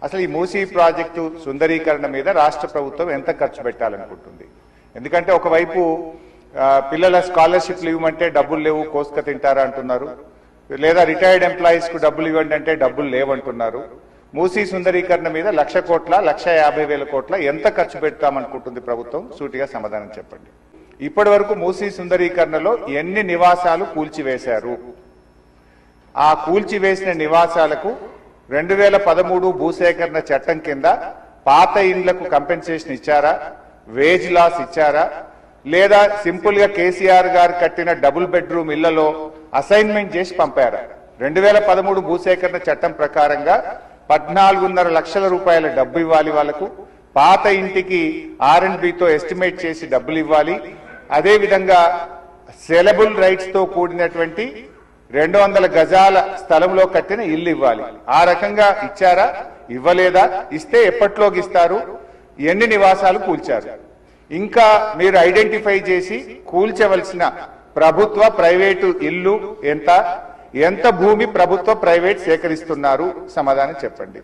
అసలు ఈ మూసీ ప్రాజెక్టు సుందరీకరణ మీద రాష్ట్ర ప్రభుత్వం ఎంత ఖర్చు పెట్టాలనుకుంటుంది? ఎందుకంటే ఒకవైపు పిల్లల స్కాలర్షిప్లు ఇవ్వమంటే డబ్బులు లేవు, కోసుక తింటారా అంటున్నారు, లేదా రిటైర్డ్ ఎంప్లాయీస్ కు డబ్బులు ఇవ్వండి అంటే డబ్బులు లేవంటున్నారు. మూసీ సుందరీకరణ మీద 1,00,000 కోట్ల 1,50,000 కోట్ల ఎంత ఖర్చు పెడతామనుకుంటుంది ప్రభుత్వం? సూటిగా సమాధానం చెప్పండి. ఇప్పటి వరకు మూసీ సుందరీకరణలో ఎన్ని నివాసాలు కూల్చివేశారు? ఆ కూల్చివేసిన నివాసాలకు 2013 భూసేకరణ చట్టం కింద పాత ఇండ్లకు కంపెన్సేషన్ ఇచ్చారా? వేజ్ లాస్ ఇచ్చారా? లేదా సింపుల్ గా కేసీఆర్ గారు కట్టిన డబుల్ బెడ్రూమ్ ఇళ్లలో అసైన్మెంట్ చేసి పంపారా? 2013 భూసేకరణ చట్టం ప్రకారంగా 14.5 లక్షల రూపాయల డబ్బు ఇవ్వాలి వాళ్లకు. పాత ఇంటికి R&Bతో ఎస్టిమేట్ చేసి డబ్బులు ఇవ్వాలి. అదేవిధంగా సెలబుల్ రైట్స్ తో కూడినటువంటి 200 గజాల స్థలంలో కట్టిన ఇల్లు ఇవ్వాలి. ఆ రకంగా ఇచ్చారా? ఇవ్వలేదా? ఇస్తే ఎప్పట్లోకి ఇస్తారు? ఎన్ని నివాసాలు కూల్చారు? ఇంకా మీరు ఐడెంటిఫై చేసి కూల్చవలసిన ప్రభుత్వ ప్రైవేటు ఇల్లు ఎంత భూమి ప్రభుత్వ ప్రైవేట్ సేకరిస్తున్నారు? సమాధానం చెప్పండి.